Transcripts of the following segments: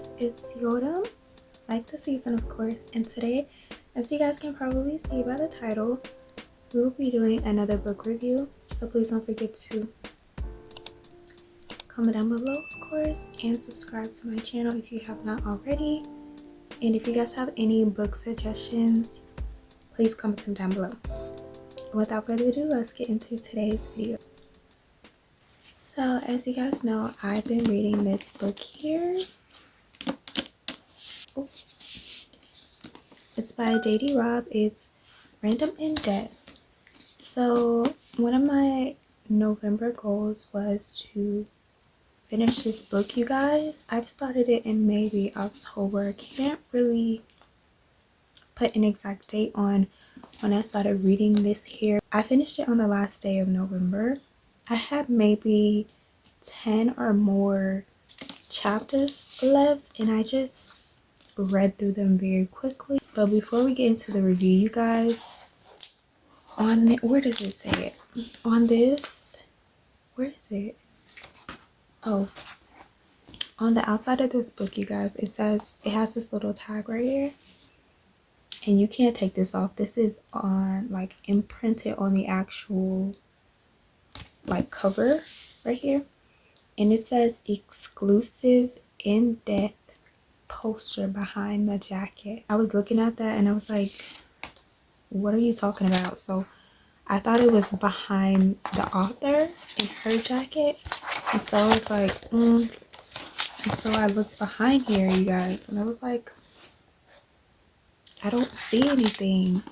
guys, it's Yodam, like the season of course, and today, as you guys can probably see by the title, we will be doing another book review. So please don't forget to comment down below of course, and subscribe to my channel if you have not already. And if you guys have any book suggestions, please comment them down below. Without further ado, let's get into today's video. So as you guys know, I've been reading this book here. It's by J.D. Robb. It's Random in Death. So one of my November goals was to finish this book, you guys. I've started it in maybe October. Can't really put an exact date on when I started reading this here. I finished it on the last day of November. I had maybe 10 or more chapters left, and I just read through them very quickly. But before we get into the review, you guys, on the, where does it say it? On this, where is it? Oh, on the outside of this book, you guys, it says, it has this little tag right here, and you can't take this off. This is on, like, imprinted on the actual, like, cover right here, and it says exclusive in-depth poster behind the jacket. I was looking at that and I was like, what are you talking about? So I thought it was behind the author in her jacket, and so I was like, And so I looked behind here, you guys, and I was like, I don't see anything.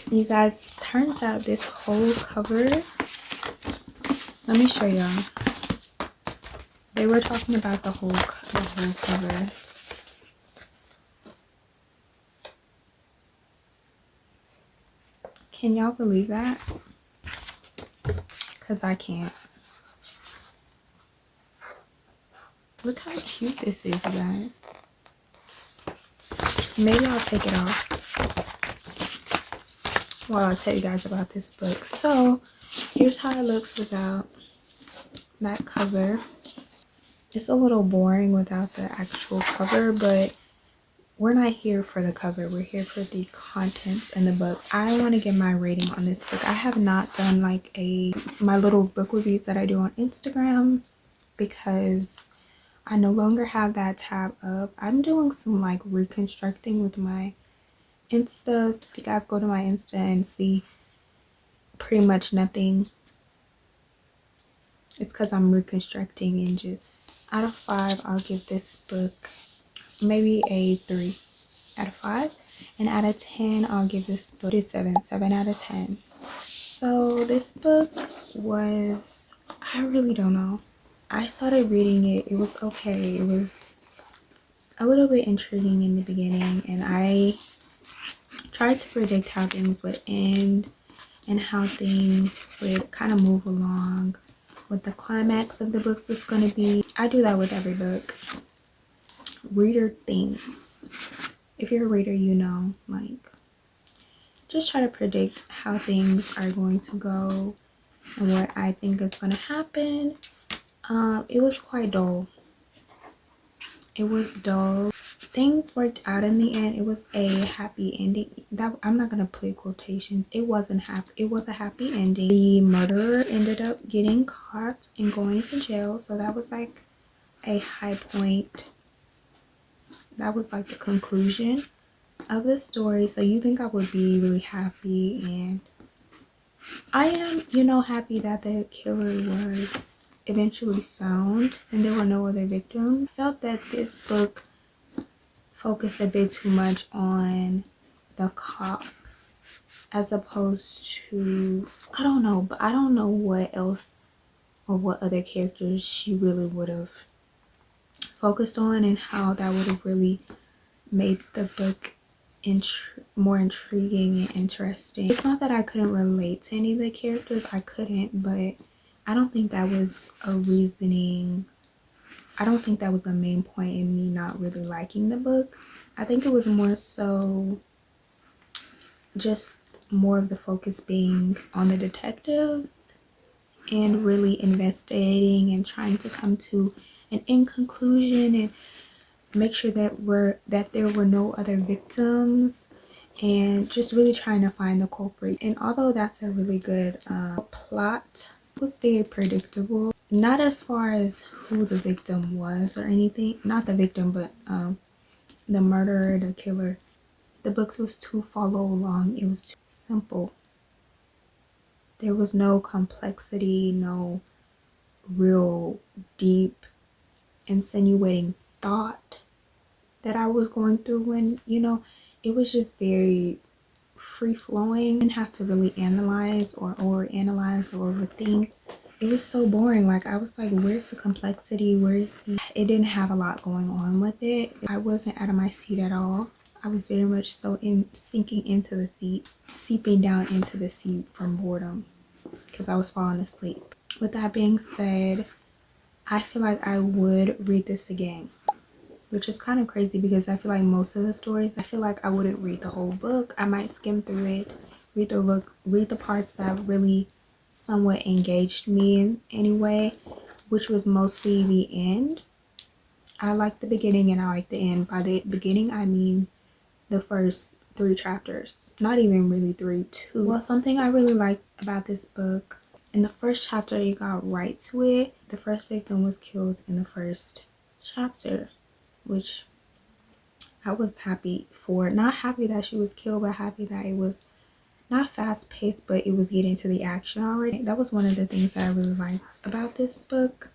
And you guys, turns out this whole cover, let me show y'all. They were talking about the whole cover. Can y'all believe that? Because I can't. Look how cute this is, you guys. Maybe I'll take it off while I tell you guys about this book. So here's how it looks without that cover. It's a little boring without the actual cover, but we're not here for the cover. We're here for the contents in the book. I want to get my rating on this book. I have not done like my little book reviews that I do on Instagram because I no longer have that tab up. I'm doing some like reconstructing with my Insta. If you guys go to my Insta and see pretty much nothing, it's because I'm reconstructing. And just out of 5, I'll give this book maybe a 3 out of 5, and out of 10 I'll give this book a 7 out of 10. So this book was, I really don't know. I started reading it, it was okay. It was a little bit intriguing in the beginning, and I tried to predict how things would end and how things would kind of move along, what the climax of the books was going to be. I do that with every book. Reader things. If you're a reader, you know, like, just try to predict how things are going to go and what I think is going to happen. It was quite dull. It was dull. Things worked out in the end. It was a happy ending. That, I'm not gonna put quotations. It wasn't happy. It was a happy ending. The murderer ended up getting caught and going to jail, so that was like a high point. That was like the conclusion of the story. So you think I would be really happy, and I am, you know, happy that the killer was eventually found and there were no other victims. I felt that this book focused a bit too much on the cops as opposed to, I don't know, but I don't know what else or what other characters she really would have focused on, and how that would have really made the book more intriguing and interesting. It's not that I couldn't relate to any of the characters, I couldn't, but I don't think that was a reasoning. I don't think that was a main point in me not really liking the book. I think it was more so just more of the focus being on the detectives and really investigating and trying to come to an end conclusion. And make sure that there were no other victims, and just really trying to find the culprit. And although that's a really good plot, it was very predictable. Not as far as who the victim was or anything. Not the victim, but the murderer, the killer. The book was too follow along. It was too simple. There was no complexity, no real deep, insinuating thought that I was going through. When, you know, it was just very free flowing. Didn't have to really analyze or overanalyze or overthink. It was so boring. Like, I was like, where's the complexity? Where's the... It didn't have a lot going on with it. I wasn't out of my seat at all. I was very much so sinking into the seat, seeping down into the seat from boredom, because I was falling asleep. With that being said, I feel like I would read this again, which is kind of crazy because I feel like most of the stories, I feel like I wouldn't read the whole book. I might skim through it, read the book, read the parts that really somewhat engaged me in anyway, which was mostly the end. I like the beginning and I like the end. By the beginning, I mean the first 3 chapters. Not even really 3, 2. Well, something I really liked about this book, in the first chapter, it got right to it. The first victim was killed in the first chapter, which I was happy for. Not happy that she was killed, but happy that it was not fast paced, but it was getting to the action already. That was one of the things that I really liked about this book.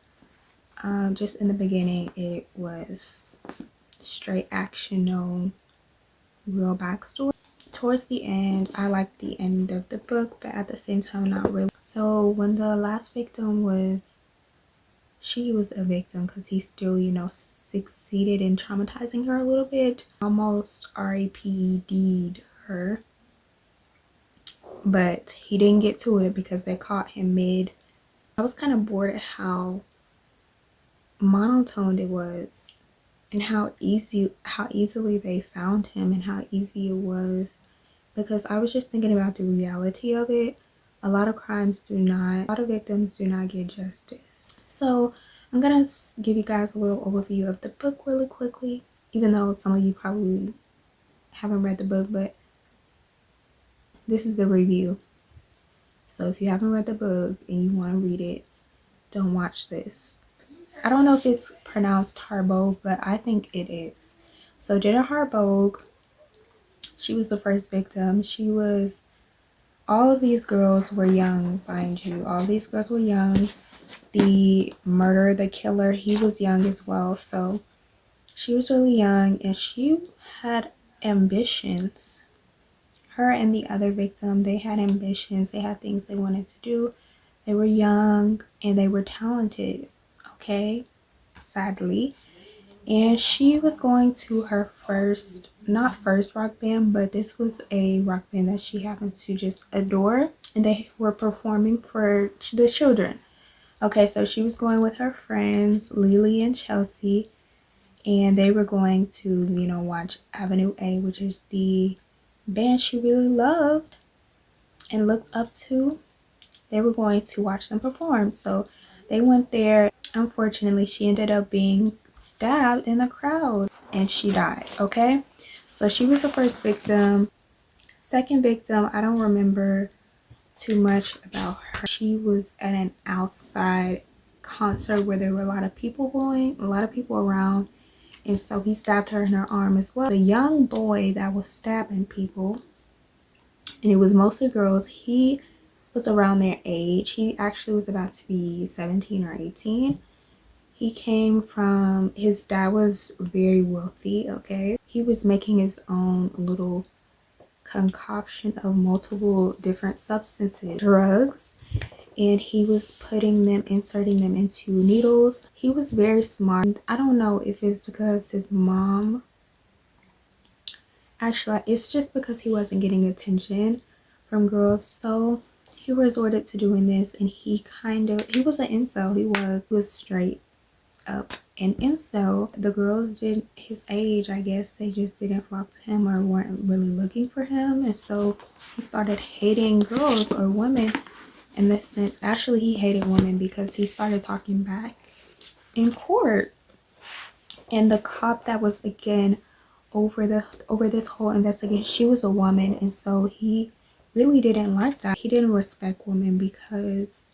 Just in the beginning, it was straight action, no real backstory. Towards the end, I liked the end of the book, but at the same time, not really. So when the last victim was, she was a victim because he still, you know, succeeded in traumatizing her a little bit. Almost RIPD'd her. But he didn't get to it because they caught him mid. I was kind of bored at how monotoned it was and how easily they found him and how easy it was, because I was just thinking about the reality of it. A lot of victims do not get justice. So I'm gonna give you guys a little overview of the book really quickly, even though some of you probably haven't read the book, but this is the review. So if you haven't read the book and you want to read it, don't watch this. I don't know if it's pronounced Harbaugh, but I think it is. So Jenna Harbaugh, she was the first victim. All of these girls were young, mind you. All these girls were young. The murderer, the killer, he was young as well. So she was really young and she had ambitions. Her and the other victim, they had ambitions. They had things they wanted to do. They were young and they were talented, okay? Sadly. And she was going to her not first rock band, but this was a rock band that she happened to just adore. And they were performing for the children. Okay, so she was going with her friends, Lily and Chelsea. And they were going to, you know, watch Avenue A, which is the band she really loved and looked up to. They were going to watch them perform. So they went there. Unfortunately, she ended up being stabbed in the crowd and she died. Okay, so she was the first victim. Second victim, I don't remember too much about her. She was at an outside concert where there were a lot of people around, and so he stabbed her in her arm as well. The young boy that was stabbing people, and it was mostly girls, he was around their age. He actually was about to be 17 or 18. His dad was very wealthy, okay? He was making his own little concoction of multiple different substances, drugs, and he was inserting them into needles. He was very smart. I don't know if it's because his mom, actually, it's just because he wasn't getting attention from girls. So he resorted to doing this, and he was an incel. He was straight up an incel. The girls his age, I guess, they just didn't flock to him or weren't really looking for him, and so he started hating girls or women in this sense. Actually, he hated women because he started talking back in court. And the cop that was again over this whole investigation, she was a woman, and so he really didn't like that. He didn't respect women because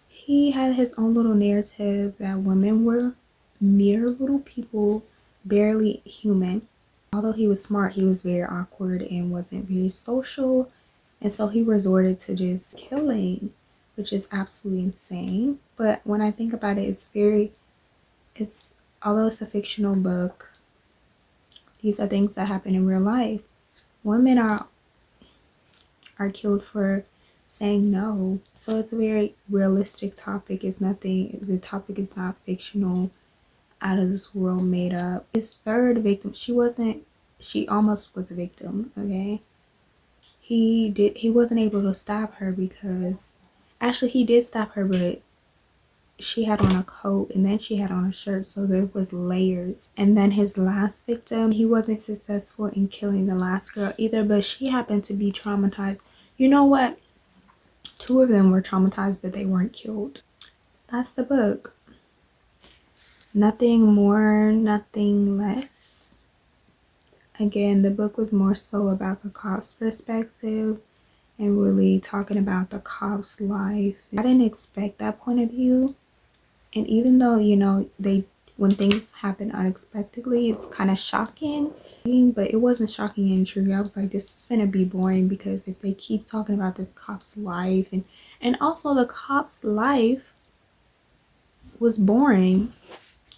he had his own little narrative that women were mere little people, barely human. Although he was smart, he was very awkward and wasn't very social, and so he resorted to just killing, which is absolutely insane. But when I think about it, it's although it's a fictional book, these are things that happen in real life. Women are killed for saying no. So it's a very realistic topic. It's nothing, the topic is not fictional, out of this world, made up. His third victim, she almost was a victim, okay? He wasn't able to stop her because, actually he did stop her, but she had on a coat and then she had on a shirt, so there was layers. And then his last victim, he wasn't successful in killing the last girl either, but she happened to be traumatized. You know what? Two of them were traumatized, but they weren't killed. That's the book. Nothing more, nothing less. Again, the book was more so about the cop's perspective and really talking about the cop's life. I didn't expect that point of view. And even though, you know, when things happen unexpectedly, it's kind of shocking, but it wasn't shocking and true. I was like, this is gonna be boring, because if they keep talking about this cop's life, and also the cop's life was boring,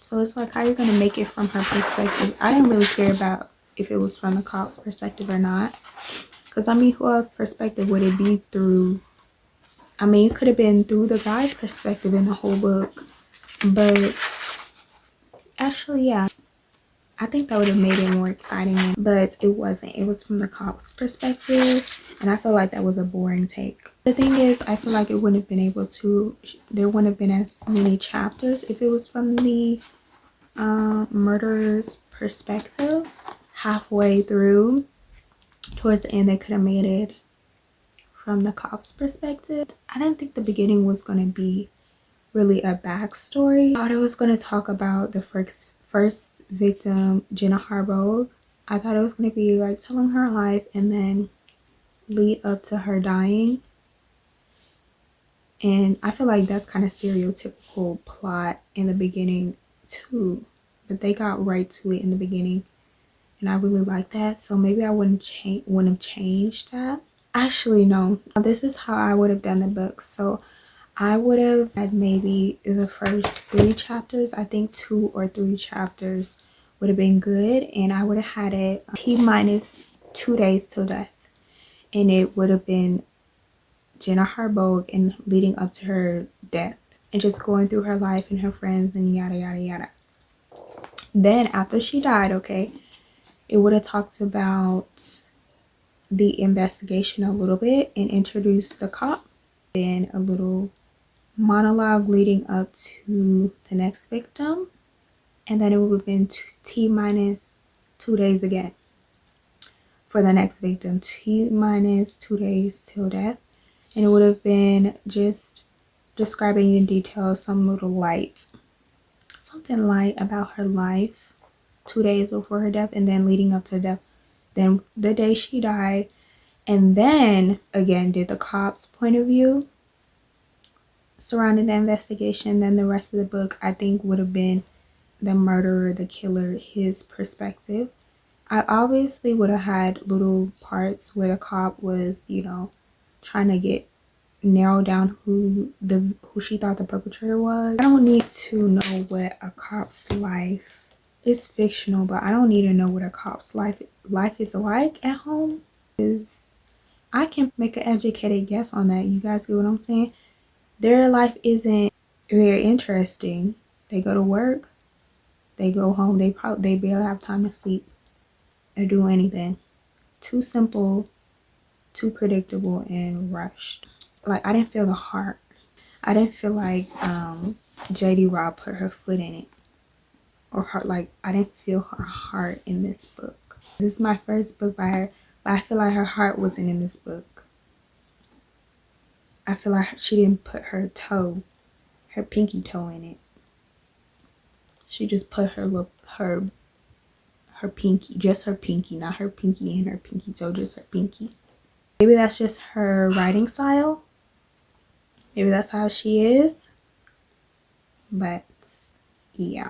so it's like, how you're gonna make it from her perspective? I didn't really care about if it was from the cop's perspective or not, because I mean, who else's perspective would it be through? I mean, it could have been through the guy's perspective in the whole book, but actually, yeah, I think that would have made it more exciting, but it wasn't. It was from the cop's perspective, and I feel like that was a boring take. The thing is, I feel like it wouldn't have been able to, there wouldn't have been as many chapters if it was from the murderer's perspective. Halfway through, towards the end, they could have made it from the cop's perspective. I didn't think the beginning was going to be really a backstory. I thought it was going to talk about the first victim, Jenna Harbaugh. I thought it was going to be like telling her life and then lead up to her dying. And I feel like that's kind of stereotypical plot in the beginning too, but they got right to it in the beginning, and I really like that. So maybe I wouldn't have changed that. Actually, no, this is how I would have done the book. So I would have had maybe the first 3 chapters. I think 2 or 3 chapters would have been good, and I would have had it T-minus 2 days till death, and it would have been Jenna Harbaugh and leading up to her death, and just going through her life and her friends and yada yada yada. Then after she died, okay, it would have talked about the investigation a little bit and introduced the cop, then a little monologue leading up to the next victim, and then it would have been T-minus 2 days again for the next victim, T-minus 2 days till death, and it would have been just describing in detail something light about her life 2 days before her death, and then leading up to death, then the day she died, and then again did the cop's point of view surrounding the investigation. Then the rest of the book, I think, would have been the murderer, the killer, his perspective. I obviously would have had little parts where the cop was, you know, trying to narrow down who she thought the perpetrator was. I don't need to know what a cop's life is, fictional, but I don't need to know what a cop's life is like at home. I can make an educated guess on that. You guys get what I'm saying? Their life isn't very interesting. They go to work, they go home, they barely have time to sleep or do anything. Too simple, too predictable, and rushed. Like, I didn't feel the heart. I didn't feel like JD Robb put her foot in it, or her, like, I didn't feel her heart in this book. This is my first book by her, but I feel like her heart wasn't in this book. I feel like she didn't put her pinky toe in it. She just put her her pinky, just her pinky, not her pinky and her pinky toe, just her pinky. Maybe that's just her writing style. Maybe that's how she is. But yeah.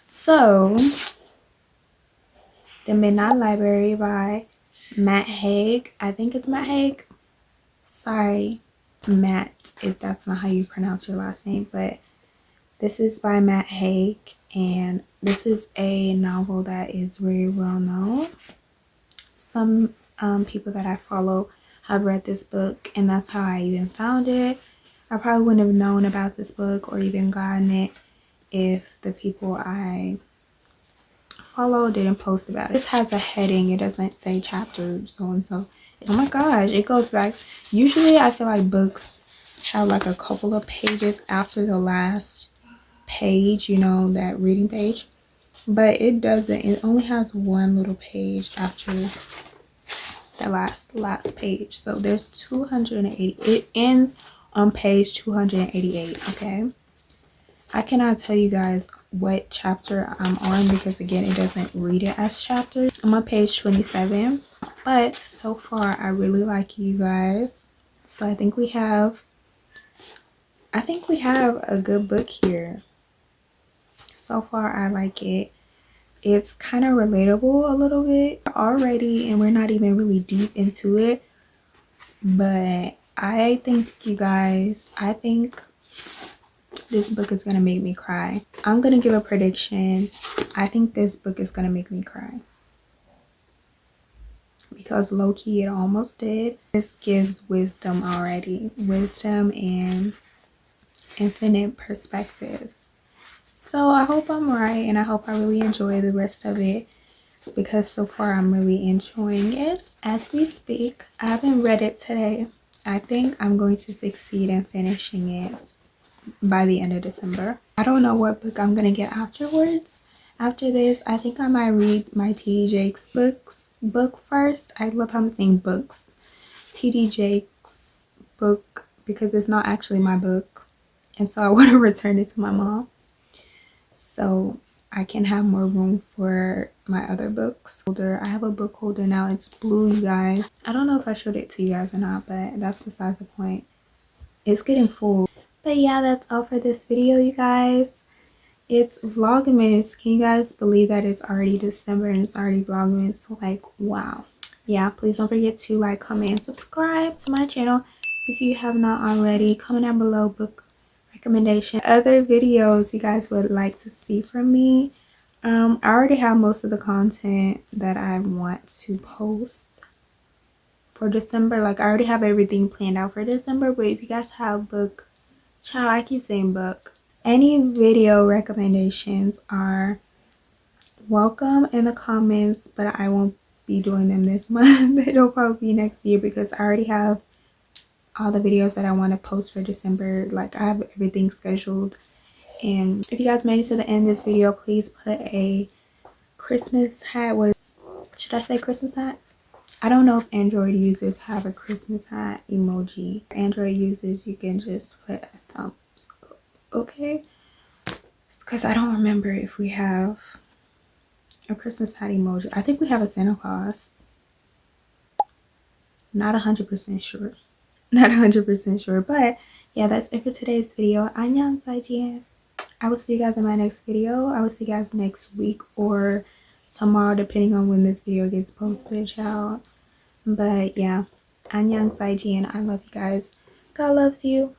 So, The Midnight Library by Matt Haig. I think it's Matt Haig. Sorry, Matt, if that's not how you pronounce your last name, but this is by Matt Haig, and this is a novel that is very well known. Some people that I follow have read this book, and that's how I even found it. I probably wouldn't have known about this book or even gotten it if the people I follow didn't post about it. This has a heading. It doesn't say chapter so and so. Oh my gosh, it goes back. Usually I feel like books have like a couple of pages after the last page, you know, that reading page, but it doesn't. It only has one little page after the last page. So there's 280. It ends on page 288. Okay, I cannot tell you guys what chapter I'm on because again, it doesn't read it as chapters. I'm on page 27, but so far I really like you guys. So I think we have a good book here. So far I like it. It's kind of relatable a little bit already, and we're not even really deep into it, but I think you guys, I think this book is gonna make me cry. I'm gonna give a prediction. I think this book is gonna make me cry because low-key it almost did. This gives wisdom already, wisdom and infinite perspectives. So I hope I'm right, and I hope I really enjoy the rest of it because so far I'm really enjoying it as we speak. I haven't read it today. I think I'm going to succeed in finishing it by the end of December. I don't know what book I'm gonna get afterwards. After this, I think I might read my TD Jakes book first. I love how I'm saying books. TD Jakes book because it's not actually my book, and so I want to return it to my mom so I can have more room for my other books. I have a book holder now. It's blue, you guys. I don't know if I showed it to you guys or not, but that's besides the point. It's getting full. But yeah, that's all for this video, you guys. It's Vlogmas. Can you guys believe that it's already December and it's already Vlogmas? Like, wow. Yeah, please don't forget to like, comment, and subscribe to my channel if you have not already. Comment down below book recommendation, other videos you guys would like to see from me. I already have most of the content that I want to post for December. Like, I already have everything planned out for December, but if you guys have book, child, I keep saying book, any video recommendations are welcome in the comments, but I won't be doing them this month. It'll probably be next year because I already have all the videos that I want to post for December. Like, I have everything scheduled. And if you guys made it to the end of this video, please put a Christmas hat. What should I say? Christmas hat? I don't know if Android users have a Christmas hat emoji. For Android users, you can just put a thumbs up, okay? Because I don't remember if we have a Christmas hat emoji. I think we have a Santa Claus. Not 100% sure. Not 100% sure, but yeah, that's it for today's video. Annyeong Saijien. I will see you guys in my next video. I will see you guys next week or tomorrow, depending on when this video gets posted, child. But yeah, Annyeong Saijien. I love you guys. God loves you.